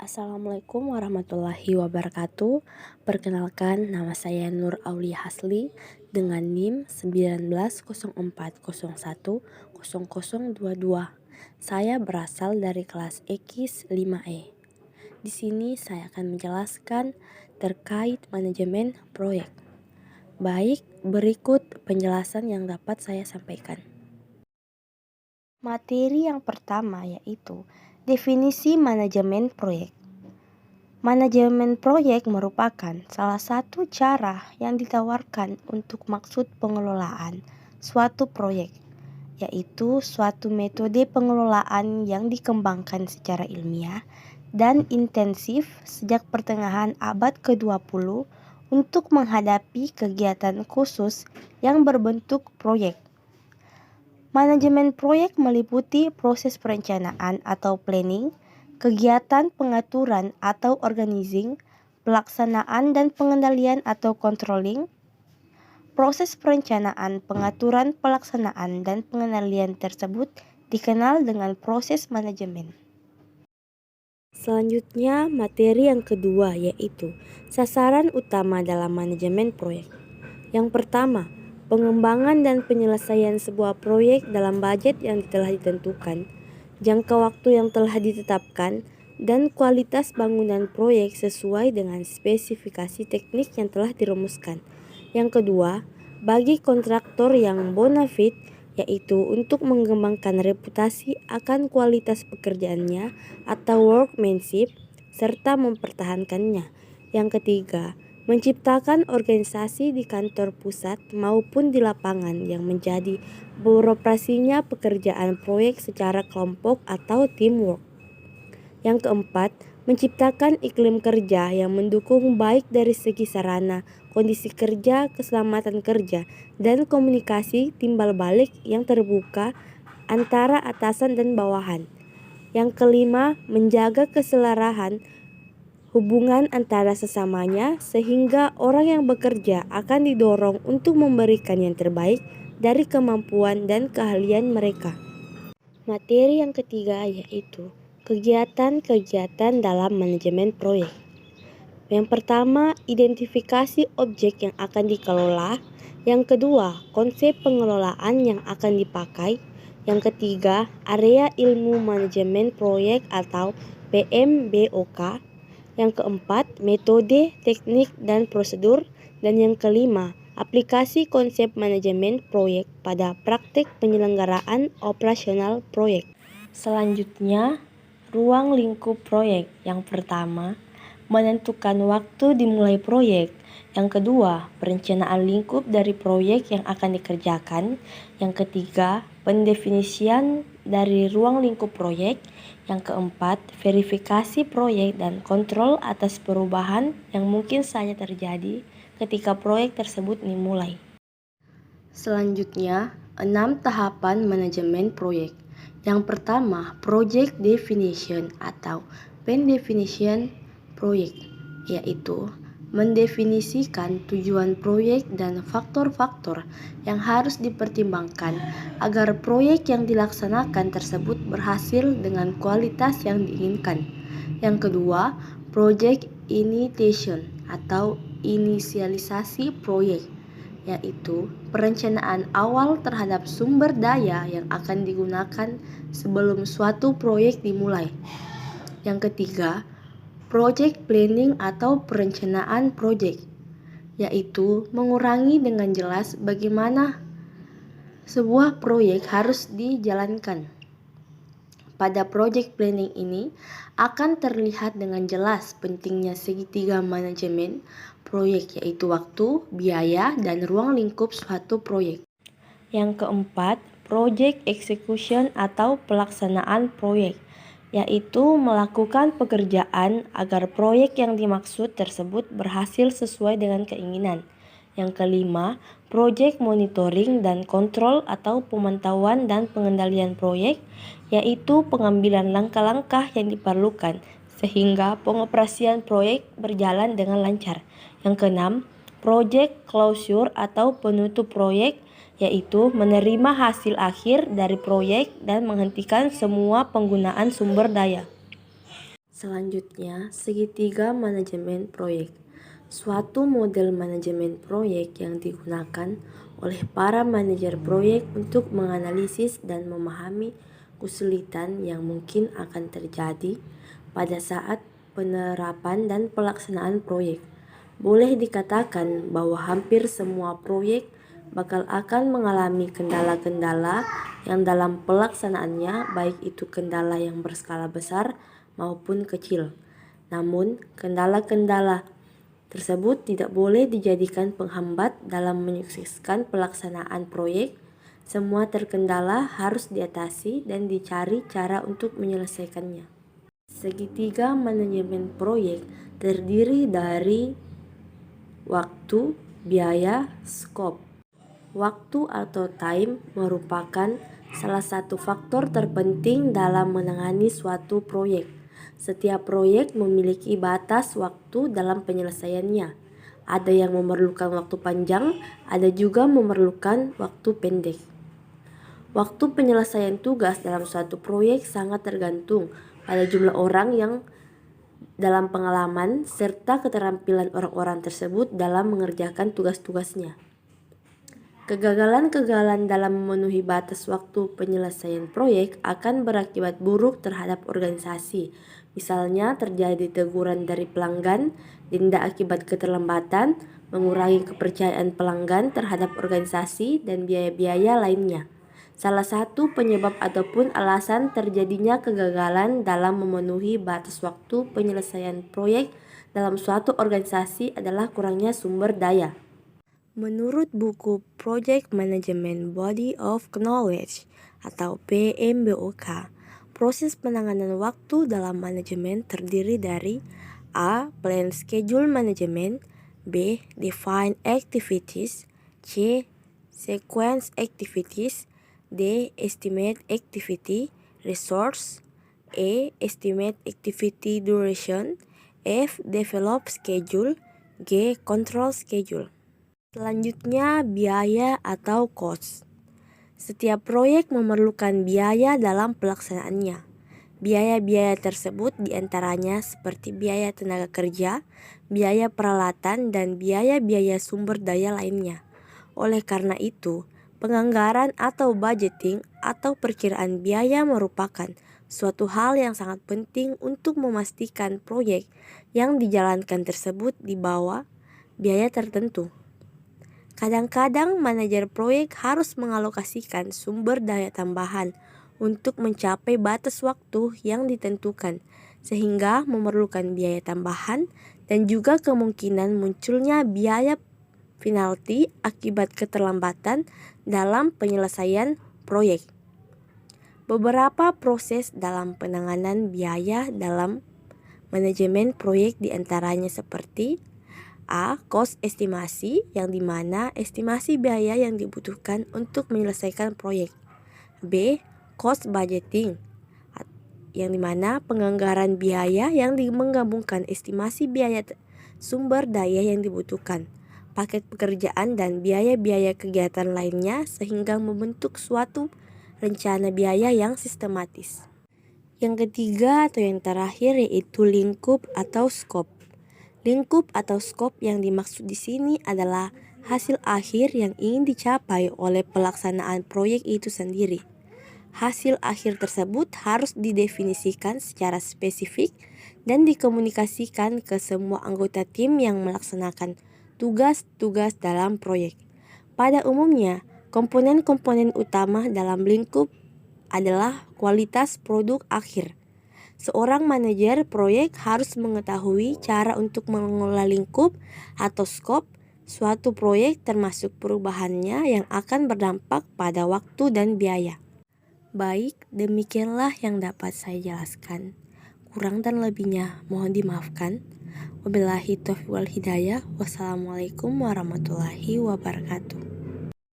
Assalamualaikum warahmatullahi wabarakatuh. Perkenalkan, nama saya Nur Aulia Hasli dengan NIM 1904010022. Saya berasal dari kelas EKIS 5E. Di sini saya akan menjelaskan terkait manajemen proyek. Baik, berikut penjelasan yang dapat saya sampaikan. Materi yang pertama yaitu definisi manajemen proyek. Manajemen proyek merupakan salah satu cara yang ditawarkan untuk maksud pengelolaan suatu proyek, yaitu suatu metode pengelolaan yang dikembangkan secara ilmiah dan intensif sejak pertengahan abad ke-20 untuk menghadapi kegiatan khusus yang berbentuk proyek. Manajemen proyek meliputi proses perencanaan atau planning, kegiatan pengaturan atau organizing, pelaksanaan dan pengendalian atau controlling. Proses perencanaan, pengaturan, pelaksanaan, dan pengendalian tersebut dikenal dengan proses manajemen. Selanjutnya, materi yang kedua yaitu sasaran utama dalam manajemen proyek. Yang pertama, pengembangan dan penyelesaian sebuah proyek dalam budget yang telah ditentukan, jangka waktu yang telah ditetapkan, dan kualitas bangunan proyek sesuai dengan spesifikasi teknik yang telah dirumuskan. Yang kedua, bagi kontraktor yang bona fide, yaitu untuk mengembangkan reputasi akan kualitas pekerjaannya atau workmanship, serta mempertahankannya. Yang ketiga, menciptakan organisasi di kantor pusat maupun di lapangan yang menjadi beroperasinya pekerjaan proyek secara kelompok atau teamwork. Yang keempat, menciptakan iklim kerja yang mendukung baik dari segi sarana, kondisi kerja, keselamatan kerja, dan komunikasi timbal balik yang terbuka antara atasan dan bawahan. Yang kelima, menjaga keselarahan hubungan antara sesamanya sehingga orang yang bekerja akan didorong untuk memberikan yang terbaik dari kemampuan dan keahlian mereka. Materi yang ketiga yaitu kegiatan-kegiatan dalam manajemen proyek. Yang pertama, identifikasi objek yang akan dikelola. Yang kedua, konsep pengelolaan yang akan dipakai. Yang ketiga, area ilmu manajemen proyek atau PMBOK. Yang keempat, metode, teknik, dan prosedur. Dan yang kelima, aplikasi konsep manajemen proyek pada praktik penyelenggaraan operasional proyek. Selanjutnya, ruang lingkup proyek. Yang pertama, menentukan waktu dimulai proyek. Yang kedua, perencanaan lingkup dari proyek yang akan dikerjakan. Yang ketiga, pendefinisian dari ruang lingkup proyek. Yang keempat, verifikasi proyek dan kontrol atas perubahan yang mungkin saja terjadi ketika proyek tersebut dimulai. Selanjutnya, 6 tahapan manajemen proyek. Yang pertama, project definition atau pendefinition proyek, yaitu mendefinisikan tujuan proyek dan faktor-faktor yang harus dipertimbangkan agar proyek yang dilaksanakan tersebut berhasil dengan kualitas yang diinginkan. Yang kedua, project initiation atau inisialisasi proyek, yaitu perencanaan awal terhadap sumber daya yang akan digunakan sebelum suatu proyek dimulai. Yang ketiga, project planning atau perencanaan proyek, yaitu mengurangi dengan jelas bagaimana sebuah proyek harus dijalankan. Pada project planning ini akan terlihat dengan jelas pentingnya segitiga manajemen proyek, yaitu waktu, biaya, dan ruang lingkup suatu proyek. Yang keempat, project execution atau pelaksanaan proyek, yaitu melakukan pekerjaan agar proyek yang dimaksud tersebut berhasil sesuai dengan keinginan. Yang kelima, project monitoring dan kontrol atau pemantauan dan pengendalian proyek, yaitu pengambilan langkah-langkah yang diperlukan sehingga pengoperasian proyek berjalan dengan lancar. Yang keenam, project closure atau penutup proyek, yaitu menerima hasil akhir dari proyek dan menghentikan semua penggunaan sumber daya. Selanjutnya, segitiga manajemen proyek. Suatu model manajemen proyek yang digunakan oleh para manajer proyek untuk menganalisis dan memahami kesulitan yang mungkin akan terjadi pada saat penerapan dan pelaksanaan proyek. Boleh dikatakan bahwa hampir semua proyek bakal akan mengalami kendala-kendala yang dalam pelaksanaannya, baik itu kendala yang berskala besar maupun kecil. Namun, kendala-kendala tersebut tidak boleh dijadikan penghambat dalam menyukseskan pelaksanaan proyek. Semua terkendala harus diatasi dan dicari cara untuk menyelesaikannya. Segitiga manajemen proyek terdiri dari waktu, biaya, skop. Waktu atau time merupakan salah satu faktor terpenting dalam menangani suatu proyek. Setiap proyek memiliki batas waktu dalam penyelesaiannya. Ada yang memerlukan waktu panjang, ada juga memerlukan waktu pendek. Waktu penyelesaian tugas dalam suatu proyek sangat tergantung pada jumlah orang yang dalam pengalaman serta keterampilan orang-orang tersebut dalam mengerjakan tugas-tugasnya. Kegagalan-kegagalan dalam memenuhi batas waktu penyelesaian proyek akan berakibat buruk terhadap organisasi. Misalnya terjadi teguran dari pelanggan, denda akibat keterlambatan, mengurangi kepercayaan pelanggan terhadap organisasi, dan biaya-biaya lainnya. Salah satu penyebab ataupun alasan terjadinya kegagalan dalam memenuhi batas waktu penyelesaian proyek dalam suatu organisasi adalah kurangnya sumber daya. Menurut buku Project Management Body of Knowledge atau PMBOK, proses penanganan waktu dalam manajemen terdiri dari A. Plan Schedule Management, B. Define Activities, C. Sequence Activities, D. Estimate Activity Resource, E. Estimate Activity Duration, F. Develop Schedule, G. Control Schedule. Selanjutnya, biaya atau cost. Setiap proyek memerlukan biaya dalam pelaksanaannya. Biaya-biaya tersebut diantaranya seperti biaya tenaga kerja, biaya peralatan, dan biaya-biaya sumber daya lainnya. Oleh karena itu, penganggaran atau budgeting atau perkiraan biaya merupakan suatu hal yang sangat penting untuk memastikan proyek yang dijalankan tersebut di bawah biaya tertentu. Kadang-kadang manajer proyek harus mengalokasikan sumber daya tambahan untuk mencapai batas waktu yang ditentukan, sehingga memerlukan biaya tambahan dan juga kemungkinan munculnya biaya penalti akibat keterlambatan dalam penyelesaian proyek. Beberapa proses dalam penanganan biaya dalam manajemen proyek diantaranya seperti A. Cost estimasi, yang dimana estimasi biaya yang dibutuhkan untuk menyelesaikan proyek. B. Cost budgeting, yang dimana penganggaran biaya yang menggabungkan estimasi biaya sumber daya yang dibutuhkan, paket pekerjaan, dan biaya-biaya kegiatan lainnya sehingga membentuk suatu rencana biaya yang sistematis. Yang ketiga atau yang terakhir yaitu lingkup atau scope. Lingkup atau skop yang dimaksud di sini adalah hasil akhir yang ingin dicapai oleh pelaksanaan proyek itu sendiri. Hasil akhir tersebut harus didefinisikan secara spesifik dan dikomunikasikan ke semua anggota tim yang melaksanakan tugas-tugas dalam proyek. Pada umumnya, komponen-komponen utama dalam lingkup adalah kualitas produk akhir. Seorang manajer proyek harus mengetahui cara untuk mengelola lingkup atau skop suatu proyek termasuk perubahannya yang akan berdampak pada waktu dan biaya. Baik, demikianlah yang dapat saya jelaskan. Kurang dan lebihnya mohon dimaafkan. Wabillahi taufiq wal hidayah. Wassalamualaikum warahmatullahi wabarakatuh.